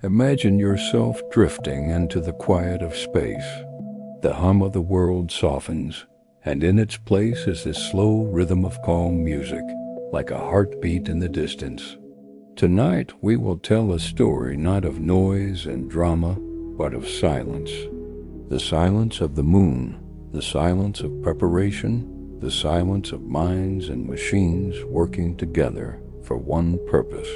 Imagine yourself drifting into the quiet of space. The hum of the world softens, and in its place is this slow rhythm of calm music, like a heartbeat in the distance. Tonight we will tell a story not of noise and drama, but of silence. The silence of the moon, the silence of preparation, the silence of minds and machines working together for one purpose.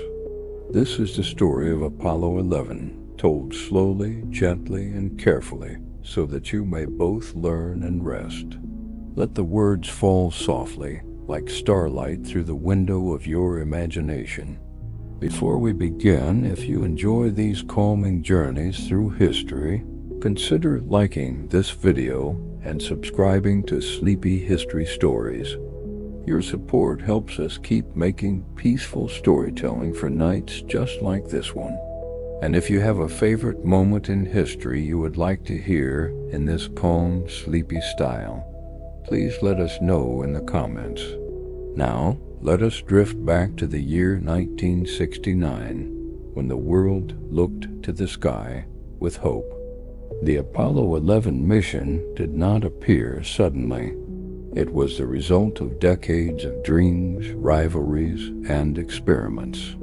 This is the story of Apollo 11, told slowly, gently, and carefully, so that you may both learn and rest. Let the words fall softly, like starlight through the window of your imagination. Before we begin, if you enjoy these calming journeys through history, consider liking this video and subscribing to Sleepy History Stories. Your support helps us keep making peaceful storytelling for nights just like this one. And if you have a favorite moment in history you would like to hear in this calm, sleepy style, please let us know in the comments. Now, let us drift back to the year 1969, when the world looked to the sky with hope. The Apollo 11 mission did not appear suddenly. It was the result of decades of dreams, rivalries, and experiments.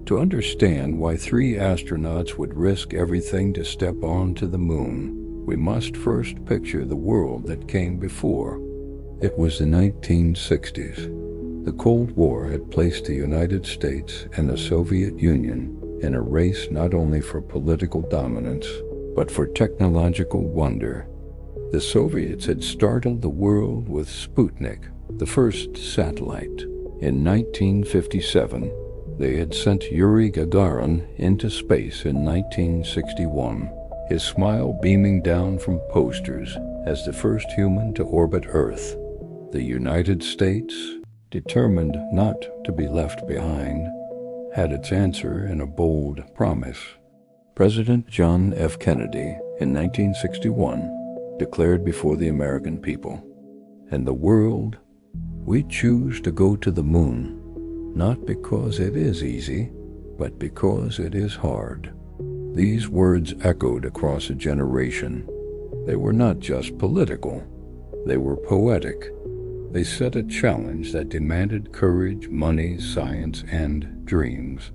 To understand why 3 astronauts would risk everything to step onto the moon, we must first picture the world that came before. It was the 1960s. The Cold War had placed the United States and the Soviet Union in a race not only for political dominance, but for technological wonder. The Soviets had startled the world with Sputnik, the first satellite. In 1957, they had sent Yuri Gagarin into space in 1961, his smile beaming down from posters as the first human to orbit Earth. The United States, determined not to be left behind, had its answer in a bold promise. President John F. Kennedy, in 1961, declared before the American people, "And the world, we choose to go to the moon, not because it is easy, but because it is hard." These words echoed across a generation. They were not just political, they were poetic. They set a challenge that demanded courage, money, science, and dreams.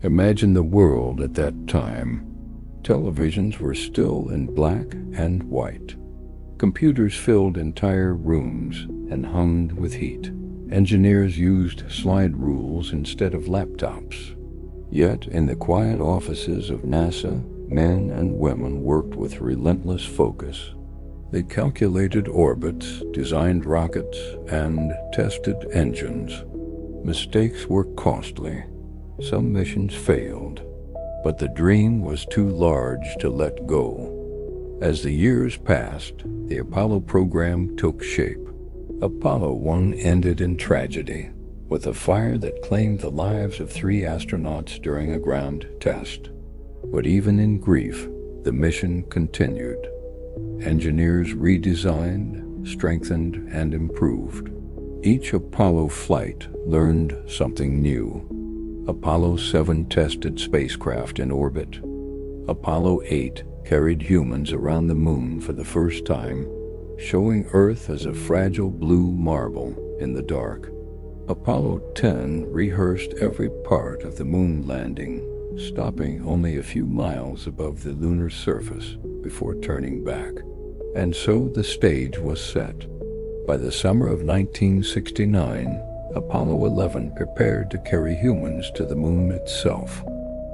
Imagine the world at that time. Televisions were still in black and white. Computers filled entire rooms and hummed with heat. Engineers used slide rules instead of laptops. Yet, in the quiet offices of NASA, men and women worked with relentless focus. They calculated orbits, designed rockets, and tested engines. Mistakes were costly. Some missions failed, but the dream was too large to let go. As the years passed, the Apollo program took shape. Apollo 1 ended in tragedy, with a fire that claimed the lives of 3 astronauts during a ground test. But even in grief, the mission continued. Engineers redesigned, strengthened, and improved. Each Apollo flight learned something new. Apollo 7 tested spacecraft in orbit. Apollo 8 carried humans around the moon for the first time, showing Earth as a fragile blue marble in the dark. Apollo 10 rehearsed every part of the moon landing, stopping only a few miles above the lunar surface before turning back. And so the stage was set. By the summer of 1969, Apollo 11 prepared to carry humans to the moon itself.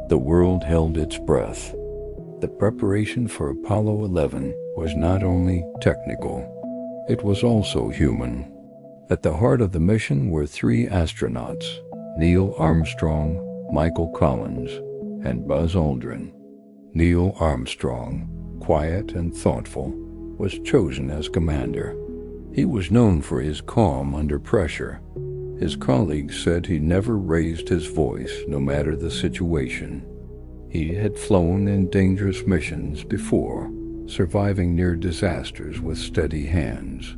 The world held its breath. The preparation for Apollo 11 was not only technical, it was also human. At the heart of the mission were 3 astronauts, Neil Armstrong, Michael Collins, and Buzz Aldrin. Neil Armstrong, quiet and thoughtful, was chosen as commander. He was known for his calm under pressure. His colleagues said he never raised his voice no matter the situation. He had flown in dangerous missions before, surviving near disasters with steady hands.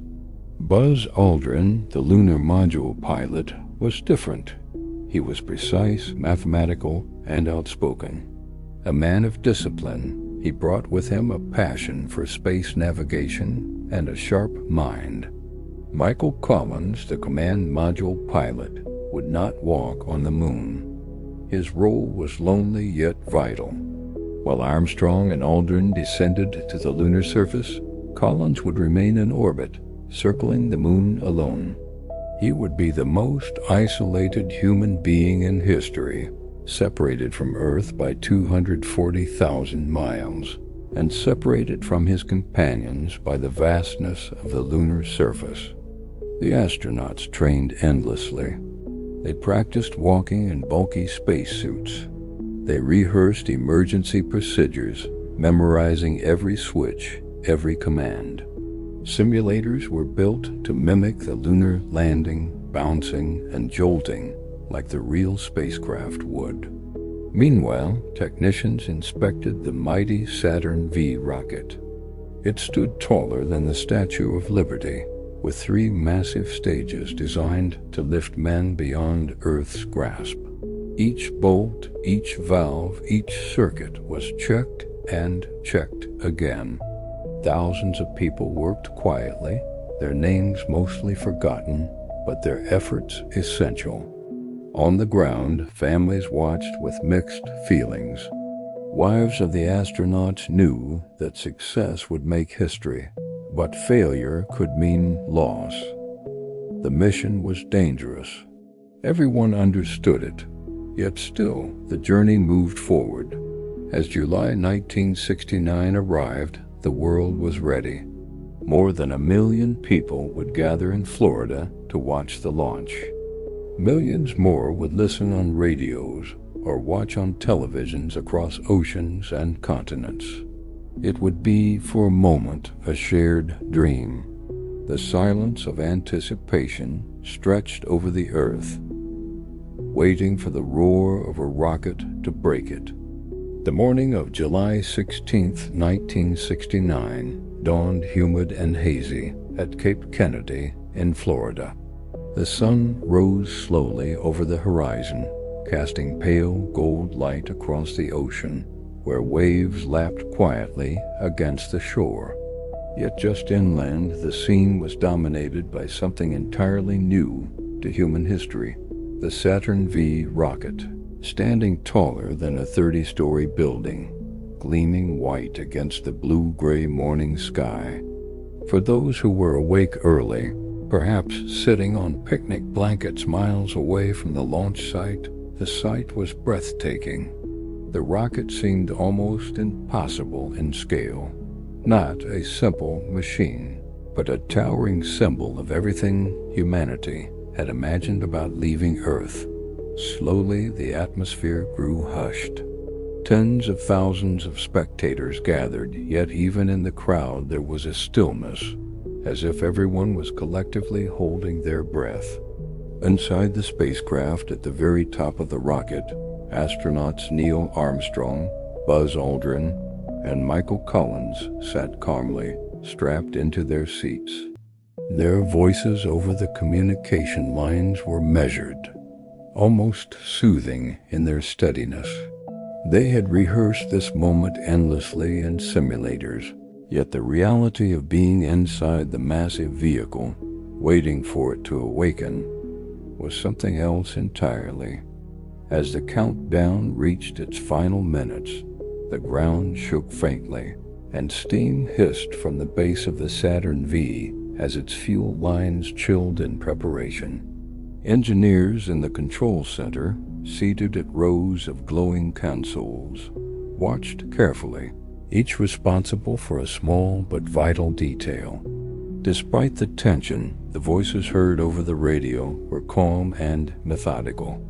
Buzz Aldrin, the lunar module pilot, was different. He was precise, mathematical, and outspoken. A man of discipline, he brought with him a passion for space navigation and a sharp mind. Michael Collins, the command module pilot, would not walk on the moon. His role was lonely yet vital. While Armstrong and Aldrin descended to the lunar surface, Collins would remain in orbit, circling the moon alone. He would be the most isolated human being in history, separated from Earth by 240,000 miles, and separated from his companions by the vastness of the lunar surface. The astronauts trained endlessly. They practiced walking in bulky spacesuits. They rehearsed emergency procedures, memorizing every switch, every command. Simulators were built to mimic the lunar landing, bouncing, and jolting like the real spacecraft would. Meanwhile, technicians inspected the mighty Saturn V rocket. It stood taller than the Statue of Liberty, with 3 massive stages designed to lift men beyond Earth's grasp. Each bolt, each valve, each circuit was checked and checked again. Thousands of people worked quietly, their names mostly forgotten, but their efforts essential. On the ground, families watched with mixed feelings. Wives of the astronauts knew that success would make history, but failure could mean loss. The mission was dangerous. Everyone understood it, yet still the journey moved forward. As July 1969 arrived, the world was ready. More than 1 million people would gather in Florida to watch the launch. Millions more would listen on radios or watch on televisions across oceans and continents. It would be, for a moment, a shared dream. The silence of anticipation stretched over the earth, waiting for the roar of a rocket to break it. The morning of July 16, 1969, dawned humid and hazy at Cape Kennedy in Florida. The sun rose slowly over the horizon, casting pale gold light across the ocean, where waves lapped quietly against the shore. Yet just inland, the scene was dominated by something entirely new to human history: the Saturn V rocket, standing taller than a 30-story building, gleaming white against the blue-gray morning sky. For those who were awake early, perhaps sitting on picnic blankets miles away from the launch site, the sight was breathtaking. The rocket seemed almost impossible in scale. Not a simple machine, but a towering symbol of everything humanity had imagined about leaving Earth. Slowly, the atmosphere grew hushed. Tens of thousands of spectators gathered, yet even in the crowd there was a stillness, as if everyone was collectively holding their breath. Inside the spacecraft, at the very top of the rocket, astronauts Neil Armstrong, Buzz Aldrin, and Michael Collins sat calmly, strapped into their seats. Their voices over the communication lines were measured, almost soothing in their steadiness. They had rehearsed this moment endlessly in simulators, yet the reality of being inside the massive vehicle, waiting for it to awaken, was something else entirely. As the countdown reached its final minutes, the ground shook faintly, and steam hissed from the base of the Saturn V as its fuel lines chilled in preparation. Engineers in the control center, seated at rows of glowing consoles, watched carefully, each responsible for a small but vital detail. Despite the tension, the voices heard over the radio were calm and methodical.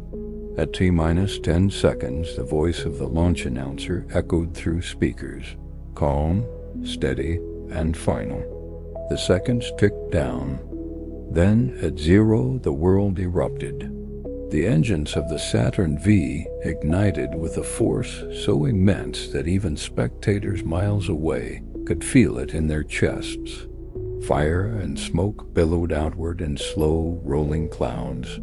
At T-minus 10 seconds, the voice of the launch announcer echoed through speakers, calm, steady, and final. The seconds ticked down. Then, at 0, the world erupted. The engines of the Saturn V ignited with a force so immense that even spectators miles away could feel it in their chests. Fire and smoke billowed outward in slow, rolling clouds.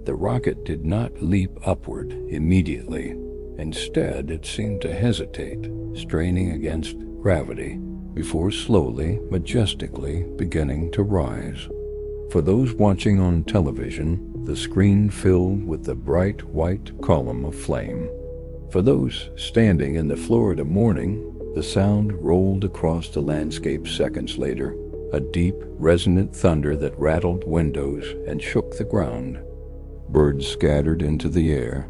The rocket did not leap upward immediately. Instead, it seemed to hesitate, straining against gravity, before slowly, majestically beginning to rise. For those watching on television, the screen filled with the bright white column of flame. For those standing in the Florida morning, the sound rolled across the landscape seconds later, a deep, resonant thunder that rattled windows and shook the ground. Birds scattered into the air.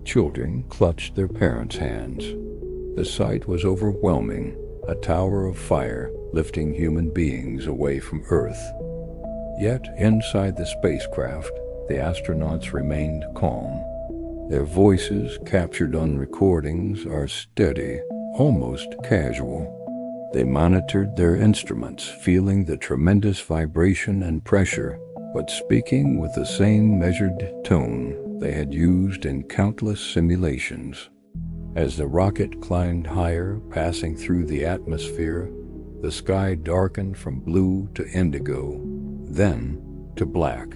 Children clutched their parents' hands. The sight was overwhelming, a tower of fire lifting human beings away from Earth. Yet, inside the spacecraft, the astronauts remained calm. Their voices, captured on recordings, are steady, almost casual. They monitored their instruments, feeling the tremendous vibration and pressure, but speaking with the same measured tone they had used in countless simulations. As the rocket climbed higher, passing through the atmosphere, the sky darkened from blue to indigo, then to black.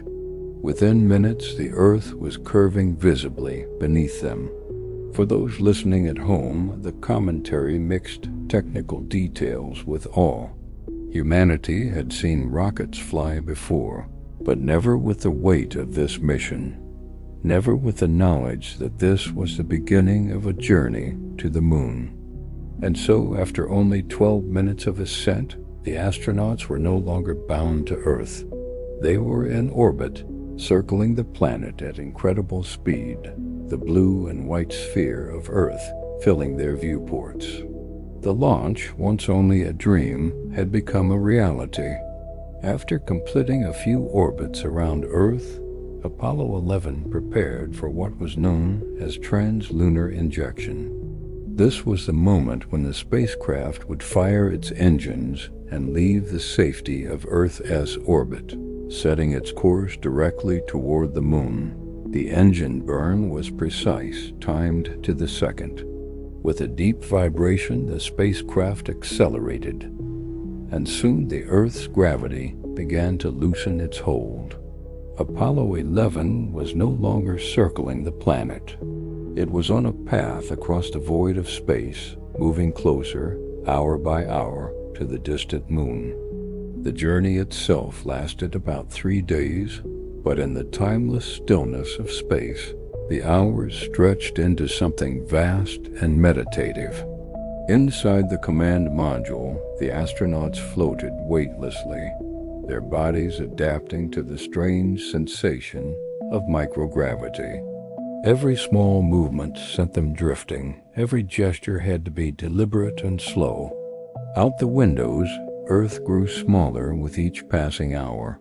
Within minutes, the Earth was curving visibly beneath them. For those listening at home, the commentary mixed technical details with awe. Humanity had seen rockets fly before, but never with the weight of this mission. Never with the knowledge that this was the beginning of a journey to the moon. And so, after only 12 minutes of ascent, the astronauts were no longer bound to Earth. They were in orbit, circling the planet at incredible speed, the blue and white sphere of Earth filling their viewports. The launch, once only a dream, had become a reality. After completing a few orbits around Earth, Apollo 11 prepared for what was known as trans-lunar injection. This was the moment when the spacecraft would fire its engines and leave the safety of Earth's orbit, setting its course directly toward the moon. The engine burn was precise, timed to the second. With a deep vibration, the spacecraft accelerated, and soon the Earth's gravity began to loosen its hold. Apollo 11 was no longer circling the planet. It was on a path across the void of space, moving closer, hour by hour, to the distant moon. The journey itself lasted about 3 days, but in the timeless stillness of space, the hours stretched into something vast and meditative. Inside the command module, the astronauts floated weightlessly, their bodies adapting to the strange sensation of microgravity. Every small movement sent them drifting. Every gesture had to be deliberate and slow. Out the windows, Earth grew smaller with each passing hour.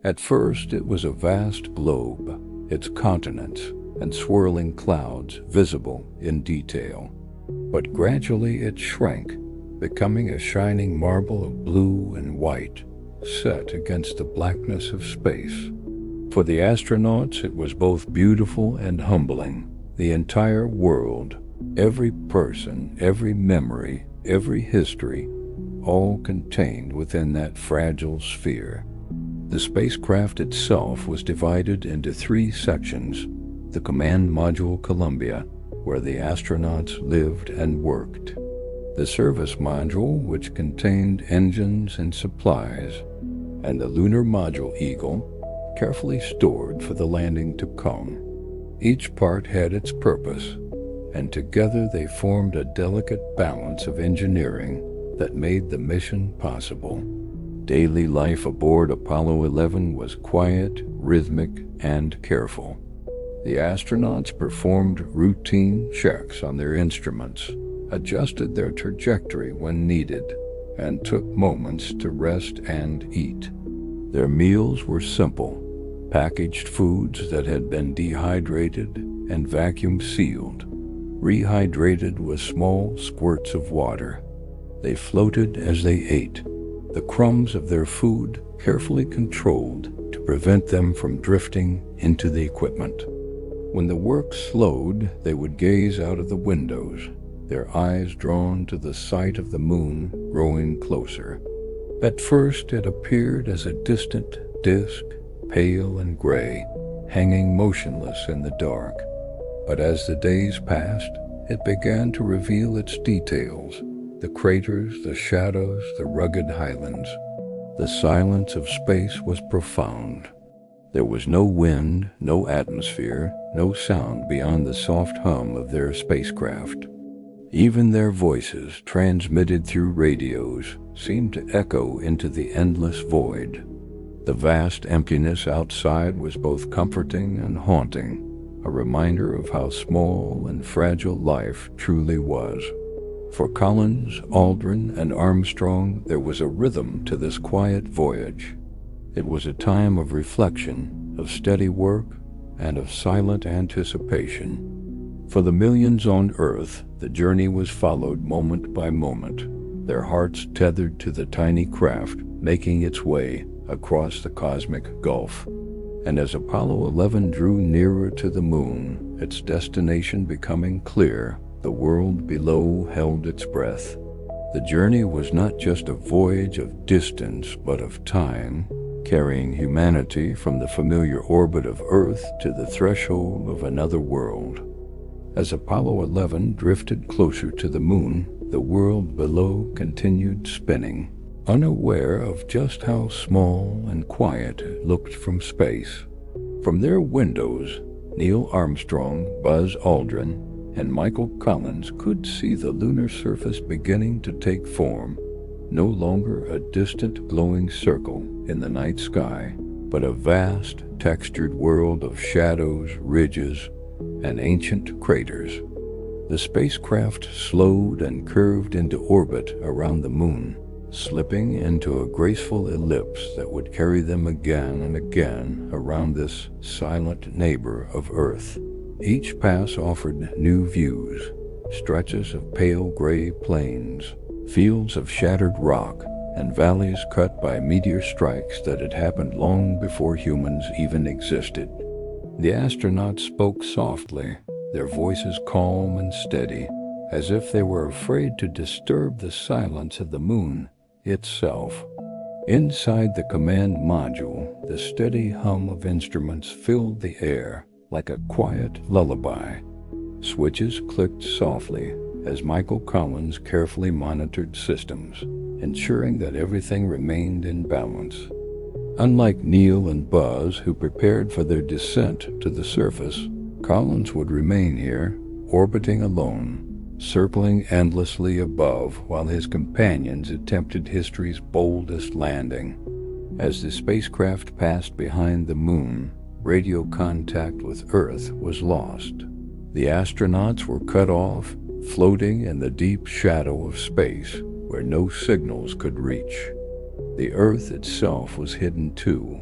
At first, it was a vast globe, its continents and swirling clouds visible in detail. But gradually it shrank, becoming a shining marble of blue and white, set against the blackness of space. For the astronauts, it was both beautiful and humbling. The entire world, every person, every memory, every history, all contained within that fragile sphere. The spacecraft itself was divided into 3 sections: the command module Columbia, where the astronauts lived and worked; the service module, which contained engines and supplies; and the lunar module Eagle, carefully stored for the landing to come. Each part had its purpose, and together they formed a delicate balance of engineering that made the mission possible. Daily life aboard Apollo 11 was quiet, rhythmic, and careful. The astronauts performed routine checks on their instruments, adjusted their trajectory when needed, and took moments to rest and eat. Their meals were simple, packaged foods that had been dehydrated and vacuum sealed, rehydrated with small squirts of water. They floated as they ate, the crumbs of their food carefully controlled to prevent them from drifting into the equipment. When the work slowed, they would gaze out of the windows, their eyes drawn to the sight of the moon growing closer. At first it appeared as a distant disk, pale and gray, hanging motionless in the dark. But as the days passed, it began to reveal its details, the craters, the shadows, the rugged highlands. The silence of space was profound. There was no wind, no atmosphere, no sound beyond the soft hum of their spacecraft. Even their voices, transmitted through radios, seemed to echo into the endless void. The vast emptiness outside was both comforting and haunting, a reminder of how small and fragile life truly was. For Collins, Aldrin, and Armstrong, there was a rhythm to this quiet voyage. It was a time of reflection, of steady work, and of silent anticipation. For the millions on Earth, the journey was followed moment by moment, their hearts tethered to the tiny craft making its way across the cosmic gulf. And as Apollo 11 drew nearer to the moon, its destination becoming clear, the world below held its breath. The journey was not just a voyage of distance, but of time, carrying humanity from the familiar orbit of Earth to the threshold of another world. As Apollo 11 drifted closer to the moon, the world below continued spinning, unaware of just how small and quiet it looked from space. From their windows, Neil Armstrong, Buzz Aldrin, and Michael Collins could see the lunar surface beginning to take form, no longer a distant glowing circle in the night sky, but a vast, textured world of shadows, ridges, and ancient craters. The spacecraft slowed and curved into orbit around the moon, slipping into a graceful ellipse that would carry them again and again around this silent neighbor of Earth. Each pass offered new views, stretches of pale gray plains, fields of shattered rock, and valleys cut by meteor strikes that had happened long before humans even existed. The astronauts spoke softly, their voices calm and steady, as if they were afraid to disturb the silence of the moon itself. Inside the command module, the steady hum of instruments filled the air like a quiet lullaby. Switches clicked softly as Michael Collins carefully monitored systems, ensuring that everything remained in balance. Unlike Neil and Buzz, who prepared for their descent to the surface, Collins would remain here, orbiting alone, circling endlessly above while his companions attempted history's boldest landing. As the spacecraft passed behind the moon, radio contact with Earth was lost. The astronauts were cut off, floating in the deep shadow of space where no signals could reach. The Earth itself was hidden too,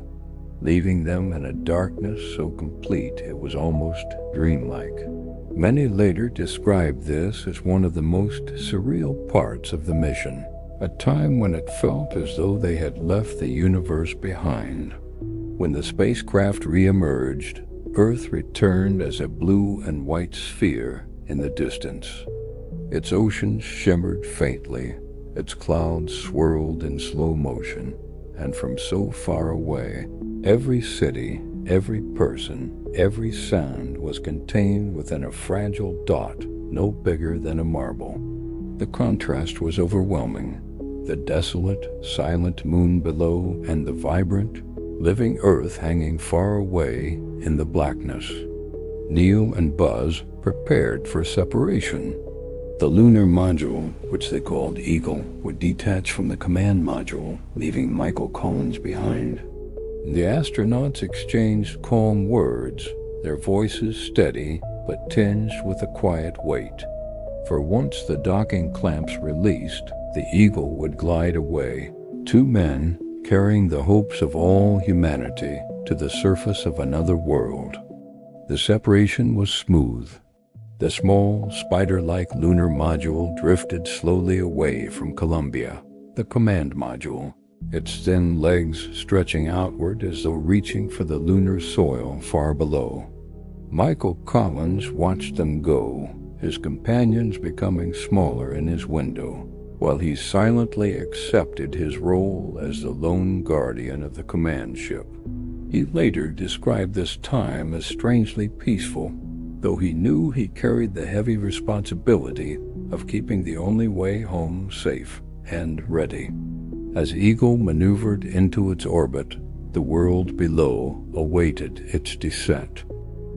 leaving them in a darkness so complete it was almost dreamlike. Many later described this as one of the most surreal parts of the mission, a time when it felt as though they had left the universe behind. When the spacecraft re-emerged, Earth returned as a blue and white sphere in the distance. Its oceans shimmered faintly, its clouds swirled in slow motion, and from so far away, every city, every person, every sound was contained within a fragile dot no bigger than a marble. The contrast was overwhelming. The desolate, silent moon below and the vibrant, living Earth hanging far away in the blackness. Neil and Buzz prepared for separation. The lunar module, which they called Eagle, would detach from the command module, leaving Michael Collins behind. The astronauts exchanged calm words, their voices steady but tinged with a quiet weight. For once the docking clamps released, the Eagle would glide away, two men carrying the hopes of all humanity to the surface of another world. The separation was smooth. The small, spider-like lunar module drifted slowly away from Columbia, the command module, its thin legs stretching outward as though reaching for the lunar soil far below. Michael Collins watched them go, his companions becoming smaller in his window, while he silently accepted his role as the lone guardian of the command ship. He later described this time as strangely peaceful, though he knew he carried the heavy responsibility of keeping the only way home safe and ready. As Eagle maneuvered into its orbit, the world below awaited its descent.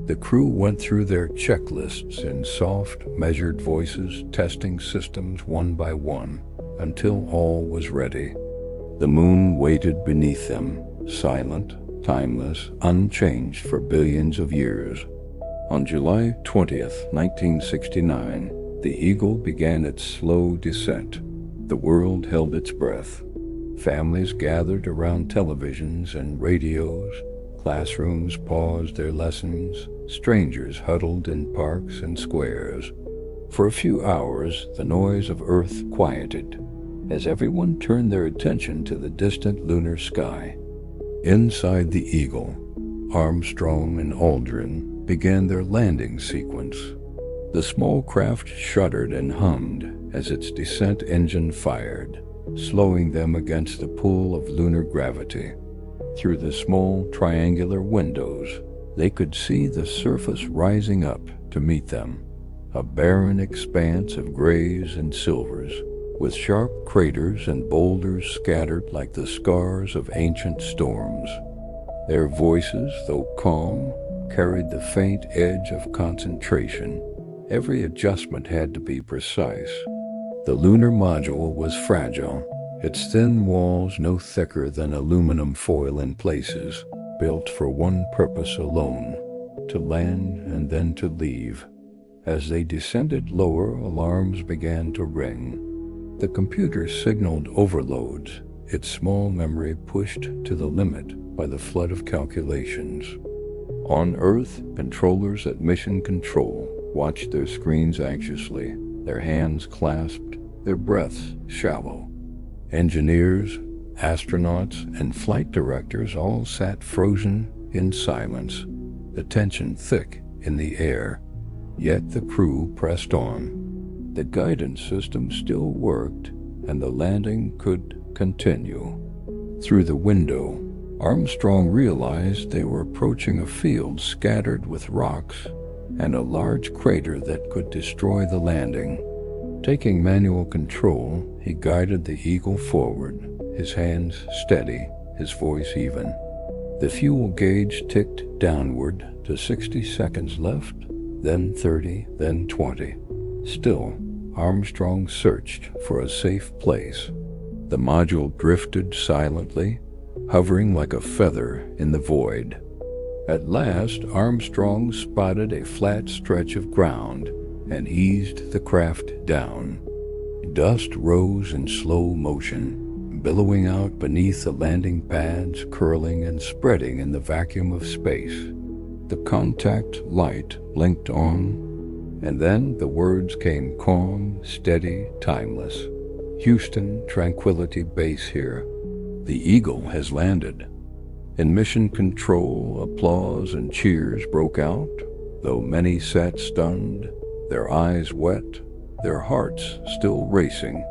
The crew went through their checklists in soft, measured voices, testing systems one by one, until all was ready. The moon waited beneath them, silent, timeless, unchanged for billions of years. On July 20th, 1969, the Eagle began its slow descent. The world held its breath. Families gathered around televisions and radios. Classrooms paused their lessons. Strangers huddled in parks and squares. For a few hours, the noise of Earth quieted, as everyone turned their attention to the distant lunar sky. Inside the Eagle, Armstrong and Aldrin began their landing sequence. The small craft shuddered and hummed as its descent engine fired, slowing them against the pull of lunar gravity. Through the small triangular windows, they could see the surface rising up to meet them, a barren expanse of grays and silvers, with sharp craters and boulders scattered like the scars of ancient storms. Their voices, though calm, carried the faint edge of concentration. Every adjustment had to be precise. The lunar module was fragile, its thin walls no thicker than aluminum foil in places, built for one purpose alone: to land and then to leave. As they descended lower, alarms began to ring. The computer signaled overloads, its small memory pushed to the limit by the flood of calculations. On Earth, controllers at Mission Control watched their screens anxiously, their hands clasped, their breaths shallow. Engineers, astronauts, and flight directors all sat frozen in silence, the tension thick in the air. Yet the crew pressed on. The guidance system still worked, and the landing could continue. Through the window, Armstrong realized they were approaching a field scattered with rocks and a large crater that could destroy the landing. Taking manual control, he guided the Eagle forward, his hands steady, his voice even. The fuel gauge ticked downward to 60 seconds left, then 30, then 20. Still, Armstrong searched for a safe place. The module drifted silently, hovering like a feather in the void. At last, Armstrong spotted a flat stretch of ground and eased the craft down. Dust rose in slow motion, billowing out beneath the landing pads, curling and spreading in the vacuum of space. The contact light blinked on, and then the words came calm, steady, timeless. "Houston, Tranquility Base here. The Eagle has landed." In Mission Control, applause and cheers broke out, though many sat stunned, their eyes wet, their hearts still racing.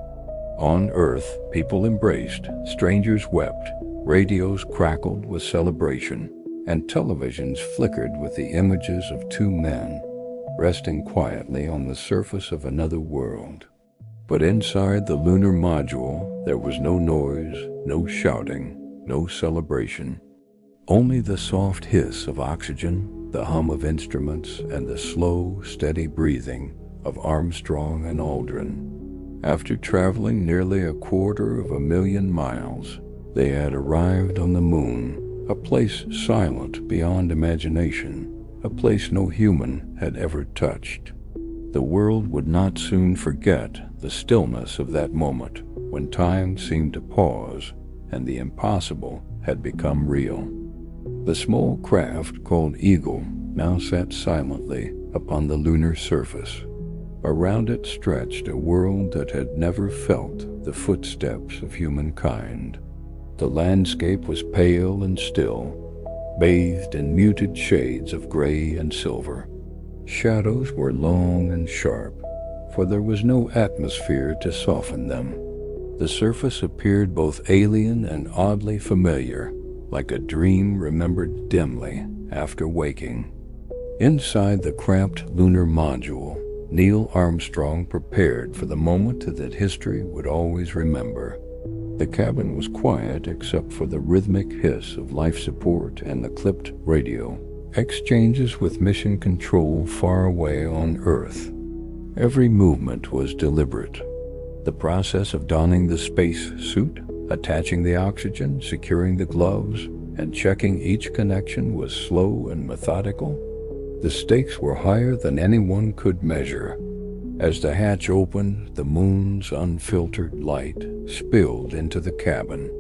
On Earth, people embraced, strangers wept, radios crackled with celebration, and televisions flickered with the images of two men resting quietly on the surface of another world. But inside the lunar module, there was no noise, no shouting, no celebration. Only the soft hiss of oxygen, the hum of instruments, and the slow, steady breathing of Armstrong and Aldrin. After traveling nearly 250,000 miles, they had arrived on the moon, a place silent beyond imagination, a place no human had ever touched. The world would not soon forget the stillness of that moment when time seemed to pause and the impossible had become real. The small craft called Eagle now sat silently upon the lunar surface. Around it stretched a world that had never felt the footsteps of humankind. The landscape was pale and still, bathed in muted shades of gray and silver. Shadows were long and sharp, for there was no atmosphere to soften them. The surface appeared both alien and oddly familiar, like a dream remembered dimly after waking. Inside the cramped lunar module, Neil Armstrong prepared for the moment that history would always remember. The cabin was quiet except for the rhythmic hiss of life support and the clipped radio exchanges with mission control far away on Earth. Every movement was deliberate. The process of donning the space suit, attaching the oxygen, securing the gloves, and checking each connection was slow and methodical. The stakes were higher than anyone could measure. As the hatch opened, the moon's unfiltered light spilled into the cabin,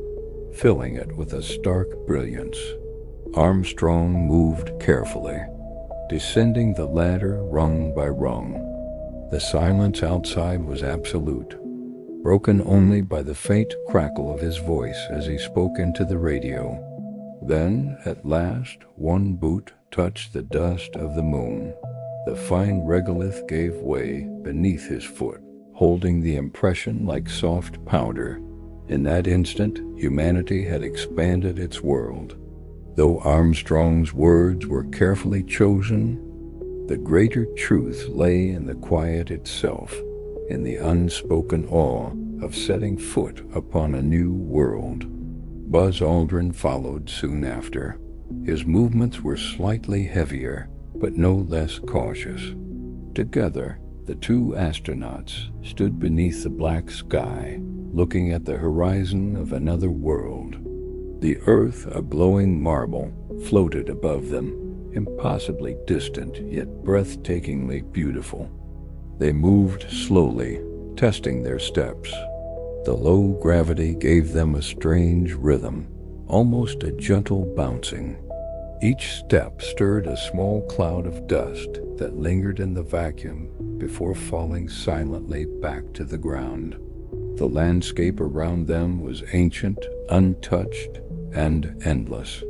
filling it with a stark brilliance. Armstrong moved carefully, descending the ladder rung by rung. The silence outside was absolute, broken only by the faint crackle of his voice as he spoke into the radio. Then, at last, one boot touched the dust of the moon. The fine regolith gave way beneath his foot, holding the impression like soft powder. In that instant, humanity had expanded its world. Though Armstrong's words were carefully chosen, the greater truth lay in the quiet itself, in the unspoken awe of setting foot upon a new world. Buzz Aldrin followed soon after. His movements were slightly heavier, but no less cautious. Together, the two astronauts stood beneath the black sky, looking at the horizon of another world. The Earth, a glowing marble, floated above them, impossibly distant yet breathtakingly beautiful. They moved slowly, testing their steps. The low gravity gave them a strange rhythm, almost a gentle bouncing. Each step stirred a small cloud of dust that lingered in the vacuum before falling silently back to the ground. The landscape around them was ancient, untouched, and endless.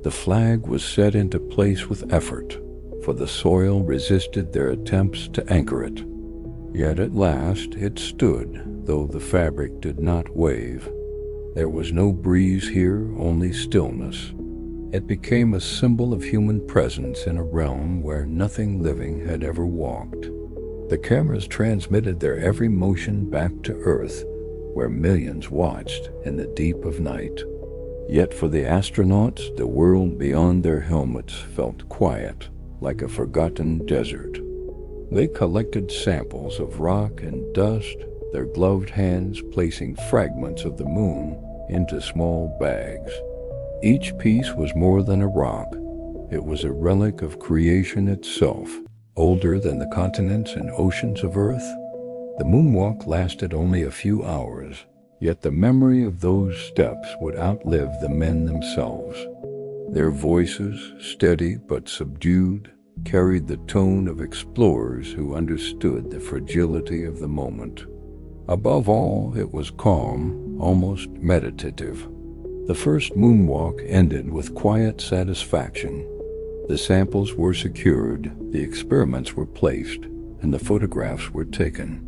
The flag was set into place with effort, for the soil resisted their attempts to anchor it. Yet at last it stood, though the fabric did not wave. There was no breeze here, only stillness. It became a symbol of human presence in a realm where nothing living had ever walked. The cameras transmitted their every motion back to Earth, where millions watched in the deep of night. Yet for the astronauts, the world beyond their helmets felt quiet, like a forgotten desert. They collected samples of rock and dust, their gloved hands placing fragments of the moon into small bags. Each piece was more than a rock. It was a relic of creation itself, older than the continents and oceans of Earth. The moonwalk lasted only a few hours, yet the memory of those steps would outlive the men themselves. Their voices, steady but subdued, carried the tone of explorers who understood the fragility of the moment. Above all, it was calm, almost meditative. The first moonwalk ended with quiet satisfaction. The samples were secured, the experiments were placed, and the photographs were taken.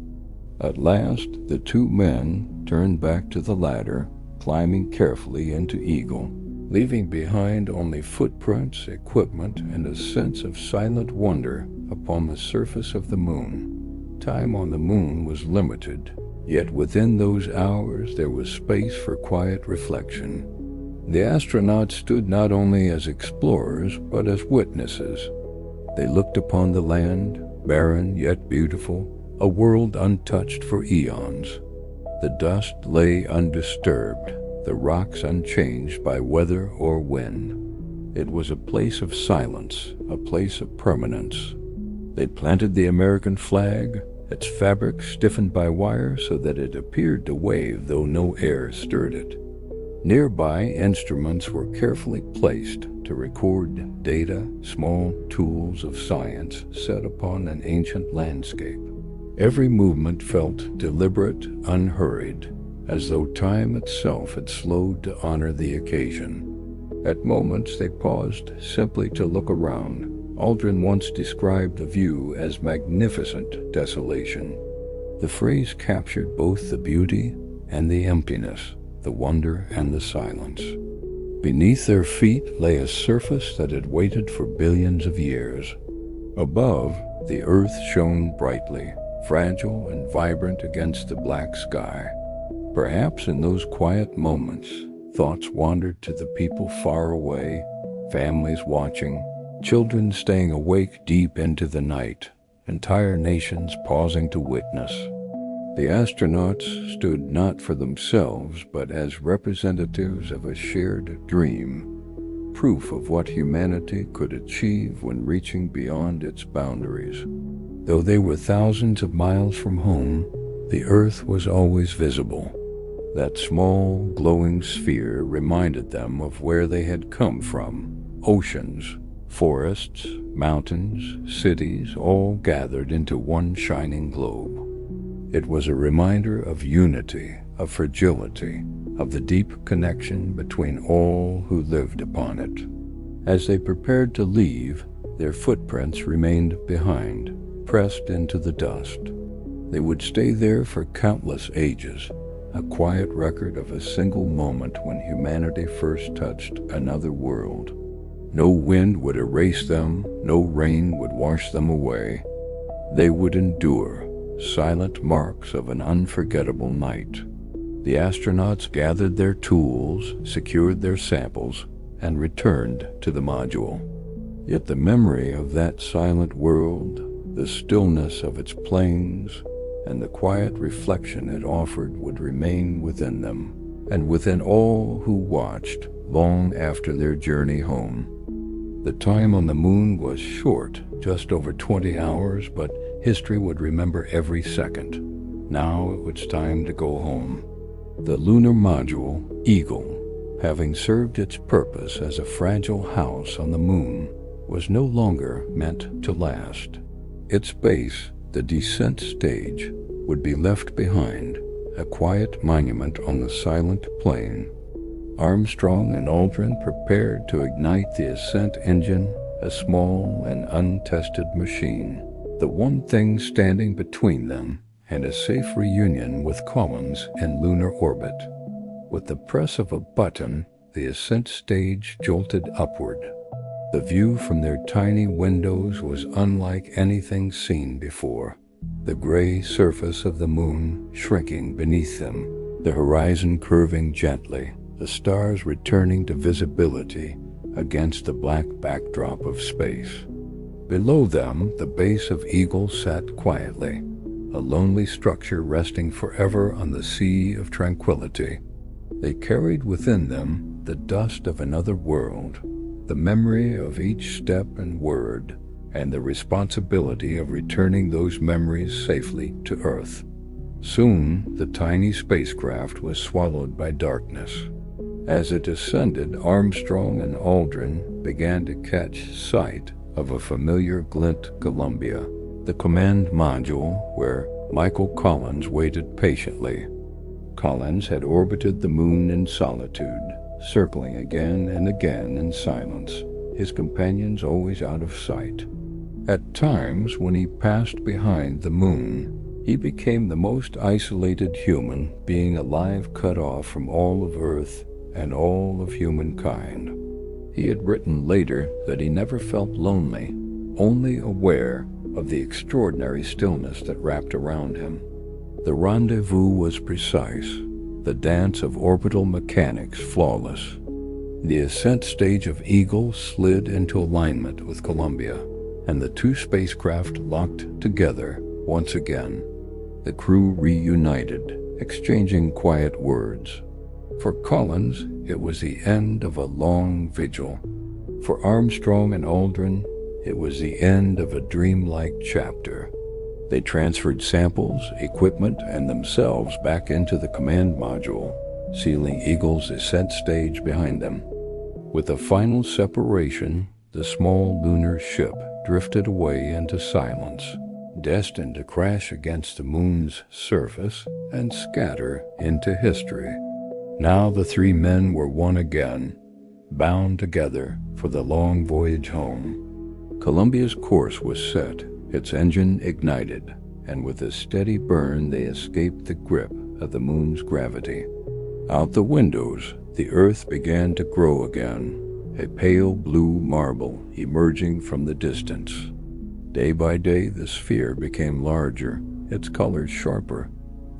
At last, the two men turned back to the ladder, climbing carefully into Eagle, leaving behind only footprints, equipment, and a sense of silent wonder upon the surface of the moon. Time on the moon was limited, yet within those hours there was space for quiet reflection. The astronauts stood not only as explorers, but as witnesses. They looked upon the land, barren yet beautiful, a world untouched for eons. The dust lay undisturbed, the rocks unchanged by weather or wind. It was a place of silence, a place of permanence. They'd planted the American flag, its fabric stiffened by wire so that it appeared to wave though no air stirred it. Nearby, instruments were carefully placed to record data, small tools of science set upon an ancient landscape. Every movement felt deliberate, unhurried, as though time itself had slowed to honor the occasion. At moments they paused simply to look around. Aldrin once described the view as magnificent desolation. The phrase captured both the beauty and the emptiness, the wonder and the silence. Beneath their feet lay a surface that had waited for billions of years. Above, the earth shone brightly, fragile and vibrant against the black sky. Perhaps in those quiet moments, thoughts wandered to the people far away, families watching, children staying awake deep into the night, entire nations pausing to witness. The astronauts stood not for themselves, but as representatives of a shared dream, proof of what humanity could achieve when reaching beyond its boundaries. Though they were thousands of miles from home, the Earth was always visible. That small, glowing sphere reminded them of where they had come from. Oceans, forests, mountains, cities, all gathered into one shining globe. It was a reminder of unity, of fragility, of the deep connection between all who lived upon it. As they prepared to leave, their footprints remained behind, pressed into the dust. They would stay there for countless ages, a quiet record of a single moment when humanity first touched another world. No wind would erase them, no rain would wash them away. They would endure, silent marks of an unforgettable night. The astronauts gathered their tools, secured their samples, and returned to the module. Yet the memory of that silent world, the stillness of its plains, and the quiet reflection it offered would remain within them, and within all who watched long after their journey home. The time on the moon was short, just over 20 hours, but history would remember every second. Now it was time to go home. The lunar module, Eagle, having served its purpose as a fragile house on the moon, was no longer meant to last. Its base, the descent stage, would be left behind, a quiet monument on the silent plain. Armstrong and Aldrin prepared to ignite the ascent engine, a small and untested machine, the one thing standing between them and a safe reunion with Collins in lunar orbit. With the press of a button, the ascent stage jolted upward. The view from their tiny windows was unlike anything seen before. The gray surface of the moon shrinking beneath them, the horizon curving gently, the stars returning to visibility against the black backdrop of space. Below them, the base of Eagle sat quietly, a lonely structure resting forever on the sea of tranquility. They carried within them the dust of another world, the memory of each step and word, and the responsibility of returning those memories safely to Earth. Soon, the tiny spacecraft was swallowed by darkness. As it ascended, Armstrong and Aldrin began to catch sight of a familiar glint Columbia, the command module where Michael Collins waited patiently. Collins had orbited the moon in solitude, circling again and again in silence, his companions always out of sight. At times, when he passed behind the moon, he became the most isolated human being alive, cut off from all of Earth and all of humankind. He had written later that he never felt lonely, only aware of the extraordinary stillness that wrapped around him. The rendezvous was precise, the dance of orbital mechanics flawless. The ascent stage of Eagle slid into alignment with Columbia, and the two spacecraft locked together once again. The crew reunited, exchanging quiet words. For Collins, it was the end of a long vigil. For Armstrong and Aldrin, it was the end of a dreamlike chapter. They transferred samples, equipment, and themselves back into the command module, sealing Eagle's ascent stage behind them. With a final separation, the small lunar ship drifted away into silence, destined to crash against the moon's surface and scatter into history. Now the three men were one again, bound together for the long voyage home. Columbia's course was set, its engine ignited, and with a steady burn they escaped the grip of the moon's gravity. Out the windows, the earth began to grow again, a pale blue marble emerging from the distance. Day by day, the sphere became larger, its colors sharper.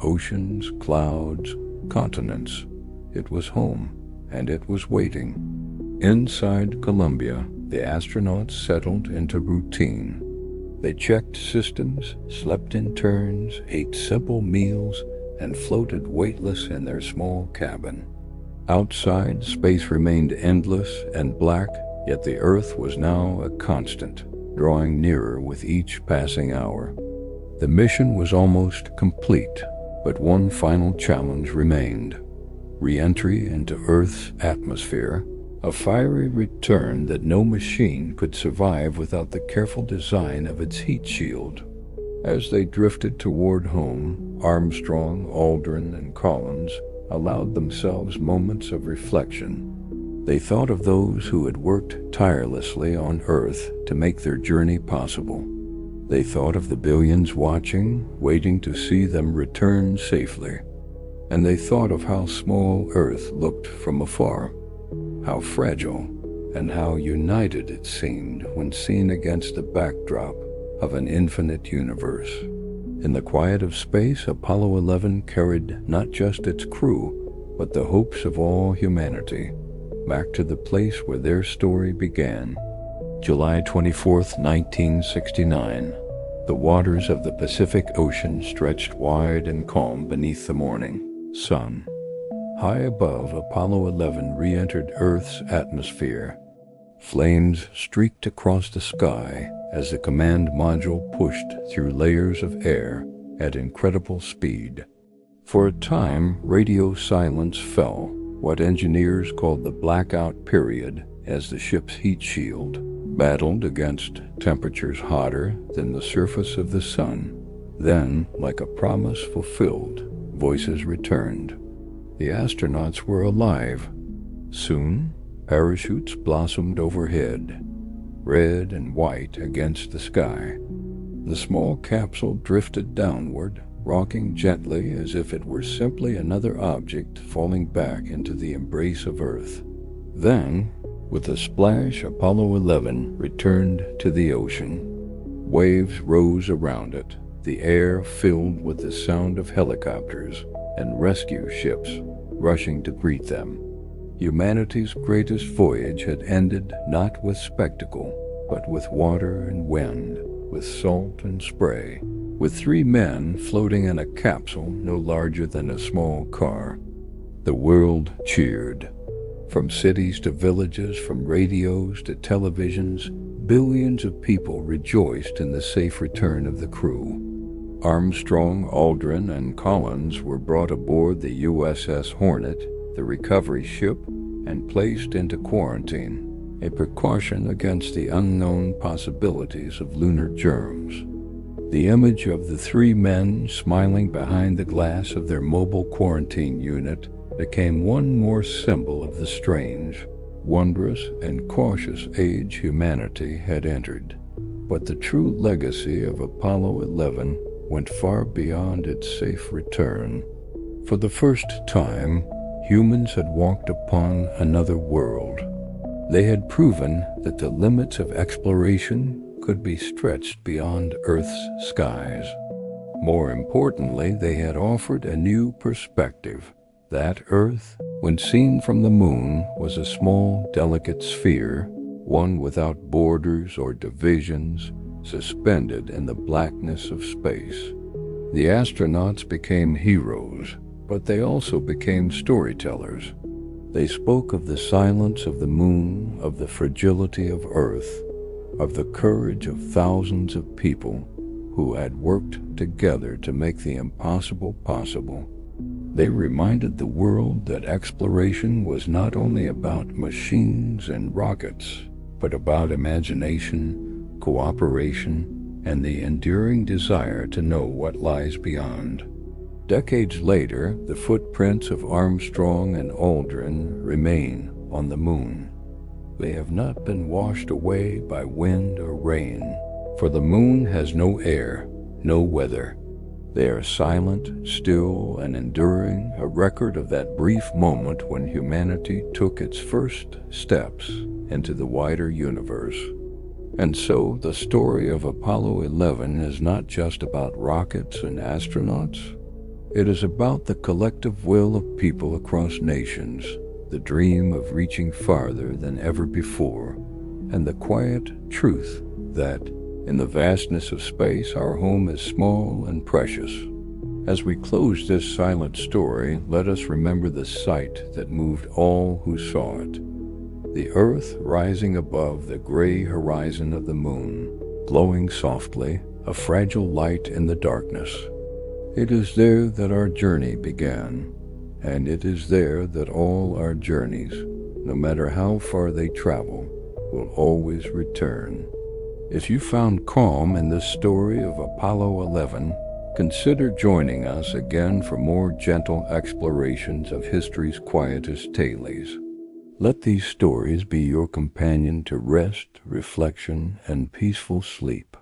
Oceans, clouds, continents. It was home, and it was waiting. Inside Columbia, the astronauts settled into routine. They checked systems, slept in turns, ate simple meals, and floated weightless in their small cabin. Outside, space remained endless and black, yet the Earth was now a constant, drawing nearer with each passing hour. The mission was almost complete, but one final challenge remained: re-entry into Earth's atmosphere, a fiery return that no machine could survive without the careful design of its heat shield. As they drifted toward home, Armstrong, Aldrin, and Collins allowed themselves moments of reflection. They thought of those who had worked tirelessly on Earth to make their journey possible. They thought of the billions watching, waiting to see them return safely. And they thought of how small Earth looked from afar, how fragile and how united it seemed when seen against the backdrop of an infinite universe. In the quiet of space, Apollo 11 carried not just its crew, but the hopes of all humanity, back to the place where their story began. July 24, 1969. The waters of the Pacific Ocean stretched wide and calm beneath the morning sun. High above, Apollo 11 re-entered Earth's atmosphere. Flames streaked across the sky as the command module pushed through layers of air at incredible speed. For a time, radio silence fell, what engineers called the blackout period, as the ship's heat shield battled against temperatures hotter than the surface of the sun. Then, like a promise fulfilled, voices returned. The astronauts were alive. Soon, parachutes blossomed overhead, red and white against the sky. The small capsule drifted downward, rocking gently as if it were simply another object falling back into the embrace of Earth. Then, with a splash, Apollo 11 returned to the ocean. Waves rose around it, the air filled with the sound of helicopters and rescue ships rushing to greet them. Humanity's greatest voyage had ended not with spectacle, but with water and wind, with salt and spray, with 3 men floating in a capsule no larger than a small car. The world cheered. From cities to villages, from radios to televisions, billions of people rejoiced in the safe return of the crew. Armstrong, Aldrin, and Collins were brought aboard the USS Hornet, the recovery ship, and placed into quarantine, a precaution against the unknown possibilities of lunar germs. The image of the 3 men smiling behind the glass of their mobile quarantine unit became one more symbol of the strange, wondrous, and cautious age humanity had entered. But the true legacy of Apollo 11 went far beyond its safe return. For the first time, humans had walked upon another world. They had proven that the limits of exploration could be stretched beyond Earth's skies. More importantly, they had offered a new perspective. That Earth, when seen from the moon, was a small, delicate sphere, one without borders or divisions, suspended in the blackness of space. The astronauts became heroes, but they also became storytellers. They spoke of the silence of the moon, of the fragility of Earth, of the courage of thousands of people who had worked together to make the impossible possible. They reminded the world that exploration was not only about machines and rockets, but about imagination, cooperation, and the enduring desire to know what lies beyond. Decades later, the footprints of Armstrong and Aldrin remain on the moon. They have not been washed away by wind or rain, for the moon has no air, no weather. They are silent, still, and enduring, a record of that brief moment when humanity took its first steps into the wider universe. And so the story of Apollo 11 is not just about rockets and astronauts. It is about the collective will of people across nations, the dream of reaching farther than ever before, and the quiet truth that, in the vastness of space, our home is small and precious. As we close this silent story, let us remember the sight that moved all who saw it. The Earth rising above the gray horizon of the moon, glowing softly, a fragile light in the darkness. It is there that our journey began, and it is there that all our journeys, no matter how far they travel, will always return. If you found calm in this story of Apollo 11, consider joining us again for more gentle explorations of history's quietest tales. Let these stories be your companion to rest, reflection, and peaceful sleep.